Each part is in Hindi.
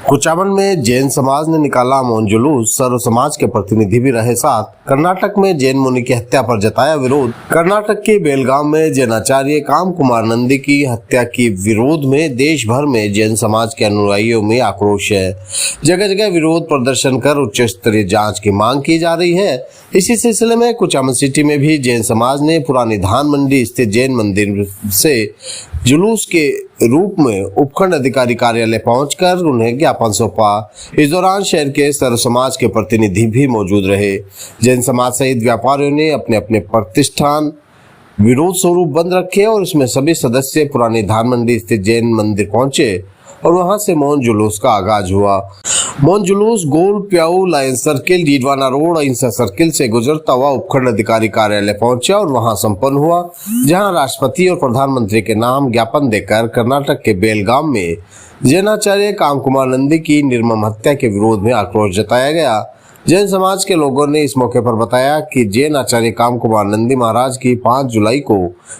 कुचामन में जैन समाज ने निकाला मौन जुलूस, सर्व समाज के प्रतिनिधि भी रहे साथ। कर्नाटक में जैन मुनि की हत्या पर जताया विरोध। कर्नाटक के बेलगाम में जैनाचार्य काम कुमार नंदी की हत्या के विरोध में देश भर में जैन समाज के अनुयायियों में आक्रोश है। जगह जगह विरोध प्रदर्शन कर उच्च स्तरीय जांच की मांग की जा रही है। इसी सिलसिले में कुचामन सिटी में भी जैन समाज ने पुरानी धान मंडी स्थित जैन मंदिर से जुलूस के रूप में उपखंड अधिकारी कार्यालय पहुंचकर उन्हें ज्ञापन सौंपा। इस दौरान शहर के सर्व समाज के प्रतिनिधि भी मौजूद रहे। जैन समाज सहित व्यापारियों ने अपने अपने प्रतिष्ठान विरोध स्वरूप बंद रखे और इसमें सभी सदस्य पुरानी धान मंडी स्थित जैन मंदिर पहुंचे और वहां से मौन जुलूस का आगाज हुआ। मौन जुलूस गोल प्याऊ लायन सर्किल डीडवाना रोड अहिंसा सर्किल से गुजरता हुआ उपखंड अधिकारी कार्यालय पहुंचा और वहां संपन्न हुआ, जहां राष्ट्रपति और प्रधानमंत्री के नाम ज्ञापन देकर कर्नाटक के बेलगाम में जैनाचार्य काम कुमार नंदी की निर्मम हत्या के विरोध में आक्रोश जताया गया। जैन समाज के लोगों ने इस मौके पर बताया कि जैन आचार्य काम कुमार नंदी महाराज की 5 जुलाई को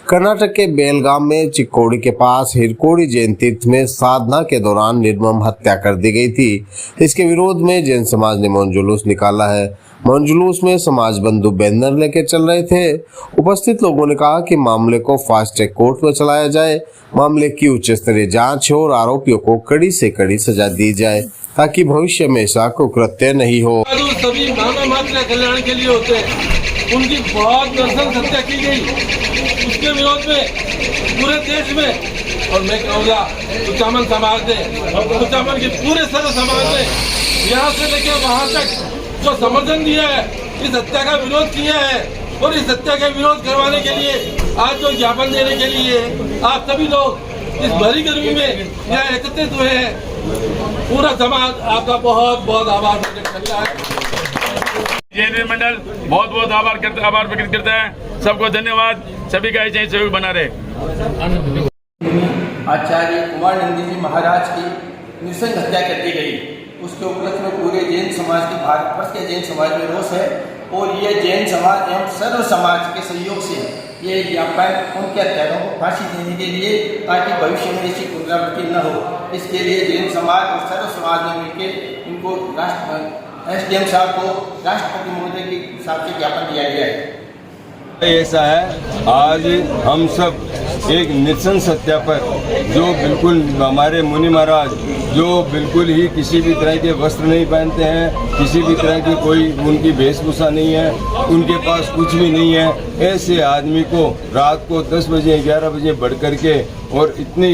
कर्नाटक के बेलगाम में चिक्कोड़ी के पास हिरकोड़ी जैन तीर्थ में साधना के दौरान निर्मम हत्या कर दी गई थी। इसके विरोध में जैन समाज ने मौन जुलूस निकाला है। मौन जुलूस में समाज बंधु बैनर लेकर चल रहे थे। उपस्थित लोगों ने कहा कि मामले को फास्ट ट्रैक कोर्ट में चलाया जाए, मामले की उच्च स्तरीय जांच हो और आरोपियों को कड़ी से कड़ी सजा दी जाए ताकि भविष्य में ऐसा कुकृत्य नहीं हो। सभी मानव मात्र कल्याण के लिए होते हैं। उनकी बहुत नर्सक हत्या की गई, उसके विरोध में पूरे देश में और मैं कहूँगा कुचामन समाज ने, कुचामन के पूरे सर्व समाज ने यहाँ से लेकर वहाँ तक जो समर्थन दिया है, इस हत्या का विरोध किया है और इस हत्या का विरोध करवाने के लिए आज जो ज्ञापन देने के लिए आप सभी लोग इस भरी गर्मी में यहाँ एकत्रित हुए हैं। पूरा समाज आपका बहुत बहुत आभार प्रकट करता है। जैन मंडल बहुत बहुत आभार प्रकट करता है। सबको धन्यवाद। सभी का ऐसे ही सहयोग बना रहे। आचार्य कुमार नंदी जी महाराज की नृशंस हत्या कर दी गई, उसके उपलक्ष्य में पूरे जैन समाज की, भारतवर्ष के जैन समाज में रोष है और ये जैन समाज एवं सर्व समाज के सहयोग से ये ज्ञापन उनके हत्यारों को फांसी देने के लिए, ताकि भविष्य में ऐसी पुनरावृत्ति न हो, इसके लिए जैन समाज और सर्व समाज ने मिलकर इनको SDM साहब को राष्ट्रपति महोदय के हिसाब से ज्ञापन दिया गया है। ऐसा है, आज हम सब एक नृशंस हत्या पर, जो बिल्कुल हमारे मुनि महाराज जो बिल्कुल ही किसी भी तरह के वस्त्र नहीं पहनते हैं, किसी भी तरह की कोई उनकी वेशभूषा नहीं है, उनके पास कुछ भी नहीं है, ऐसे आदमी को रात को 10 बजे 11 बजे बढ़ करके और इतनी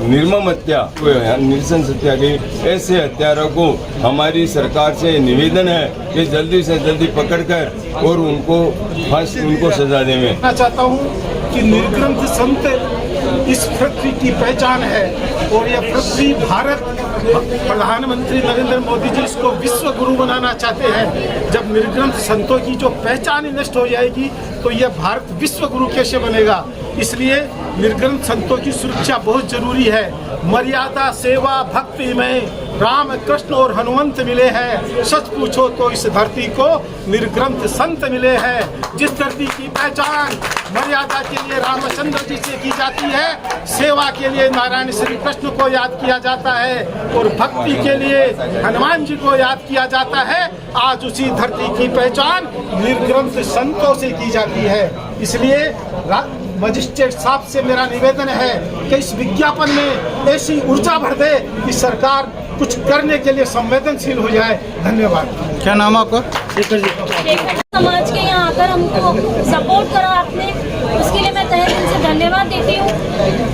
निर्मम हत्या, नृशंस हत्या गई। ऐसे हत्यारों को हमारी सरकार से निवेदन है कि जल्दी से जल्दी पकड़कर और उनको सजा दें। मैं चाहता हूँ कि निर्ग्रंथ संत इस पृथ्वी की पहचान है और यह पृथ्वी भारत, प्रधानमंत्री नरेंद्र मोदी जी इसको विश्व गुरु बनाना चाहते हैं। जब निर्ग्रंथ संतों की जो पहचान ही नष्ट हो जाएगी तो यह भारत विश्व गुरु कैसे बनेगा। इसलिए निर्ग्रंथ संतों की सुरक्षा बहुत जरूरी है। मर्यादा, सेवा, भक्ति में राम, कृष्ण और हनुमंत मिले हैं। सच पूछो तो इस धरती को निर्ग्रंथ संत मिले हैं। जिस धरती की पहचान मर्यादा के लिए रामचंद्र जी से की जाती है, सेवा के लिए नारायण श्री कृष्ण को याद किया जाता है और भक्ति के लिए हनुमान जी को याद किया जाता है, आज उसी धरती की पहचान निर्ग्रंथ संतों से की जाती है। इसलिए मजिस्ट्रेट साहब से मेरा निवेदन है कि इस विज्ञापन में ऐसी ऊर्जा भर दे कि सरकार कुछ करने के लिए संवेदनशील हो जाए। धन्यवाद। क्या नाम आपका? समाज के यहाँ आकर हमको सपोर्ट करा आपने, उसके लिए मैं तहे दिल से धन्यवाद देती हूँ।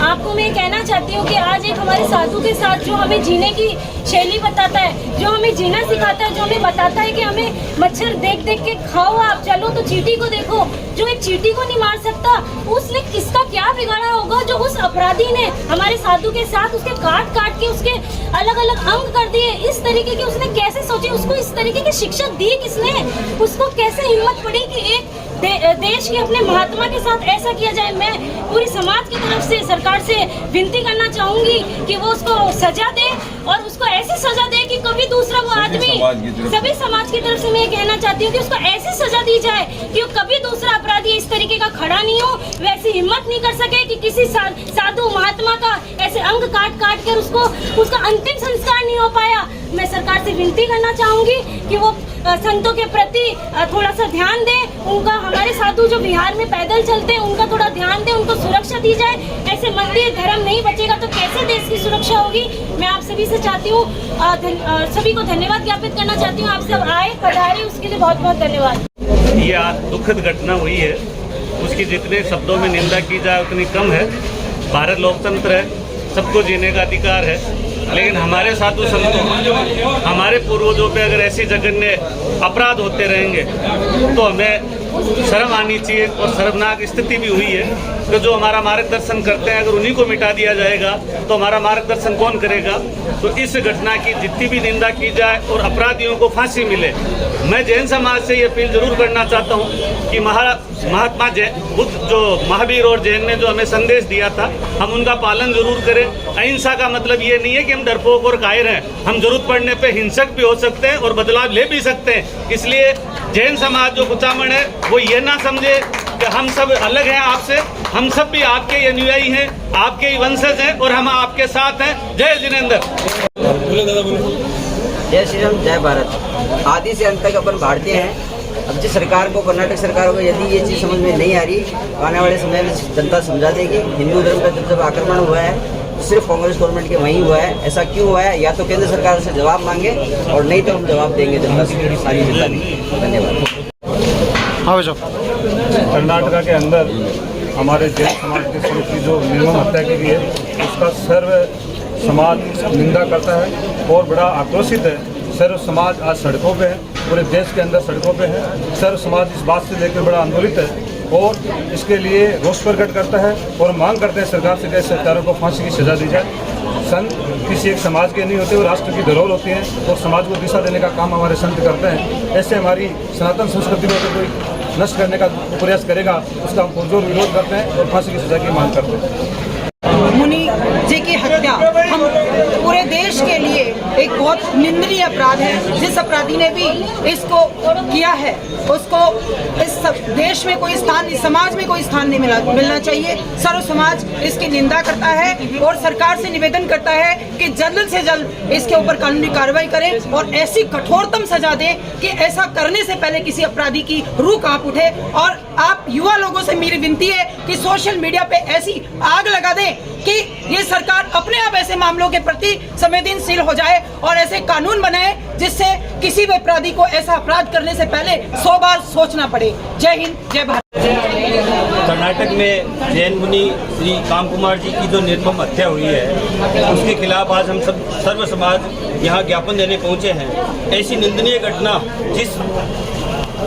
आपको मैं कहना चाहती हूँ कि आज एक हमारे साधु के साथ जो हमें जीने की शैली बताता है, जो हमें जीना सिखाता है, जो हमें बताता है कि हमें मच्छर देख देख के खाओ, आप चलो तो चींटी को देखो, जो एक चींटी को नहीं मार सकता उसने किसका क्या बिगाड़ा होगा। जो उस अपराधी ने हमारे साधु के साथ उसके काट काट के उसके अलग अलग अंग कर दिए, इस तरीके की उसने कैसे सोची, उसको इस तरीके की शिक्षा दी किसने, उसको कैसे हिम्मत पड़ी कि एक देश के अपने महात्मा के साथ ऐसा किया जाए। मैं पूरी समाज की तरफ से सरकार से विनती करना चाहूंगी कि वो उसको सजा दे और उसको ऐसी सजा दे कि कभी दूसरा वो आदमी समाज की तरफ सभी समाज की तरफ से मैं ये कहना चाहती हूँ कि उसको ऐसी सजा दी जाए कि वो कभी दूसरा अपराधी इस तरीके का खड़ा नहीं हो, वैसी हिम्मत नहीं कर सके कि किसी साधु महात्मा का ऐसे अंग काट काट कर उसका अंतिम संस्कार नहीं हो पाया। मैं सरकार से विनती करना चाहूंगी कि वो संतों के प्रति थोड़ा सा ध्यान दें, उनका हमारे साधु जो बिहार में पैदल चलते हैं उनका थोड़ा ध्यान दें, उनको सुरक्षा दी जाए। ऐसे मंदिर धर्म नहीं बचेगा तो कैसे देश की सुरक्षा होगी। मैं आप सभी से चाहती हूँ, सभी को धन्यवाद ज्ञापित करना चाहती हूँ। आप सब आए पधारे, उसके लिए बहुत बहुत धन्यवाद। ये आज दुखद घटना हुई है, उसकी जितने शब्दों में निंदा की जाए उतनी कम है। भारत लोकतंत्र है, सबको जीने का अधिकार है, लेकिन हमारे साधु संतों, हमारे पूर्वजों पे अगर ऐसी जघन्य अपराध होते रहेंगे तो हमें शर्म आनी चाहिए। और शर्मनाक स्थिति भी हुई है कि जो हमारा मार्गदर्शन करते हैं, अगर उन्हीं को मिटा दिया जाएगा तो हमारा मार्गदर्शन कौन करेगा। तो इस घटना की जितनी भी निंदा की जाए और अपराधियों को फांसी मिले। मैं जैन समाज से ये अपील जरूर करना चाहता हूँ कि महात्मा बुद्ध जो महावीर और जैन ने जो हमें संदेश दिया था, हम उनका पालन जरूर करें। अहिंसा का मतलब ये नहीं है कि हम डरपोक और कायर हैं, हम जरूरत पड़ने पे हिंसक भी हो सकते हैं और बदलाव ले भी सकते हैं। इसलिए जैन समाज जो कुचामण है वो ये ना समझे कि हम सब अलग हैं आपसे, हम सब भी आपके ही अनुयायी हैं, आपके ही वंशज हैं और हम आपके साथ हैं। जय जिनेंद्र। जय श्री राम, जय भारत। आदि से अंत तक अपन भारतीय हैं। अब जिस सरकार को, कर्नाटक सरकार को यदि ये चीज़ समझ में नहीं आ रही, आने वाले समय में जनता समझा देगी। हिंदू धर्म का जब आक्रमण हुआ है सिर्फ कांग्रेस गवर्नमेंट के वहीं हुआ है। ऐसा क्यों हुआ है, या तो केंद्र सरकार से जवाब मांगे और नहीं तो हम जवाब देंगे जनता से, सारी जनता भी। धन्यवाद। कर्नाटका के अंदर हमारे जैन समाज के संत की जो निर्मम हत्या की गई है उसका सर्व समाज निंदा करता है और बड़ा आक्रोशित है। सर्व समाज आज सड़कों पे है, पूरे देश के अंदर सड़कों पे है। सर्व समाज इस बात से लेकर बड़ा आंदोलित है और इसके लिए रोष प्रकट करता है और मांग करते हैं सरकार से कि ऐसे हत्यारों को फांसी की सजा दी जाए। संत किसी एक समाज के नहीं होते, वो राष्ट्र की धरोहर होती हैं और समाज को दिशा देने का काम हमारे संत करते हैं। ऐसे हमारी सनातन संस्कृति को कोई नष्ट करने का प्रयास करेगा उसका हम पुरजोर विरोध करते हैं और फांसी की सजा की मांग करते हैं। मुनि जी की हत्या हम पूरे देश के लिए एक बहुत निंदनीय अपराध है। जिस अपराधी ने भी इसको किया है उसको इस देश में कोई स्थान, इस समाज में कोई स्थान नहीं मिलना चाहिए। सर्व समाज इसकी निंदा करता है और सरकार से निवेदन करता है कि जल्द से जल्द इसके ऊपर कानूनी कार्रवाई करें और ऐसी कठोरतम सजा दें कि ऐसा करने से पहले किसी अपराधी की रूह कांप उठे। और आप युवा लोगों से मेरी विनती है कि सोशल मीडिया पे ऐसी आग लगा दें कि ये सरकार अपने आप ऐसे मामलों के प्रति संवेदनशील हो जाए और ऐसे कानून बनाए जिससे किसी भी अपराधी को ऐसा अपराध करने से पहले 100 बार सोचना पड़े। जय हिंद, जय भारत। कर्नाटक में जैन मुनि श्री काम कुमार जी की जो निर्मम हत्या हुई है उसके खिलाफ आज हम सब सर्व समाज यहाँ ज्ञापन देने पहुँचे हैं। ऐसी निंदनीय घटना जिस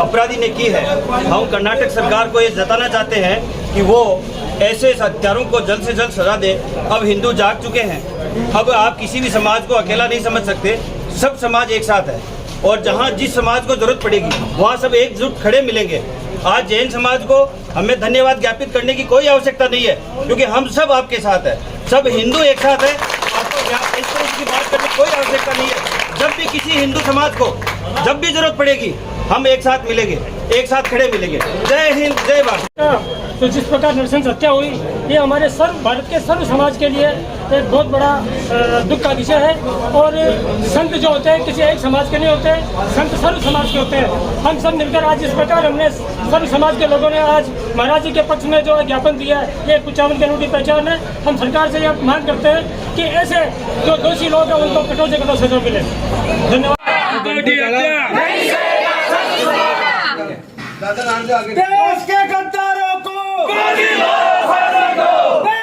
अपराधी ने की है, हम कर्नाटक सरकार को ये जताना चाहते हैं कि वो ऐसे हत्यारों को जल्द से जल्द सजा दे। अब हिंदू जाग चुके हैं, अब आप किसी भी समाज को अकेला नहीं समझ सकते, सब समाज एक साथ है और जहाँ जिस समाज को जरूरत पड़ेगी वहाँ सब एकजुट खड़े मिलेंगे। आज जैन समाज को हमें धन्यवाद ज्ञापित करने की कोई आवश्यकता नहीं है क्योंकि हम सब आपके साथ हैं, सब हिंदू एक साथ है। आपको इस तरह की बात करने की कोई आवश्यकता नहीं है। जब भी किसी हिंदू समाज को जब भी जरूरत पड़ेगी हम एक साथ मिलेंगे, एक साथ खड़े मिलेंगे। जय हिंद, जय भारत। तो जिस प्रकार नृशंस हत्या हुई ये हमारे भारत के सर्व समाज के लिए एक बहुत बड़ा दुख का विषय है। और संत जो होते हैं किसी एक समाज के नहीं होते, संत सर्व समाज के होते हैं। हम सब मिलकर आज इस प्रकार हमने सर्व समाज के लोगों ने आज महाराज जी के पक्ष में जो ज्ञापन दिया है ये कुचामन की अनूठी पहचान है। हम सरकार से यह मांग करते हैं कि ऐसे जो दोषी लोग हैं उनको कठोर से कठोर सजा मिले। धन्यवाद। देश के गद्दार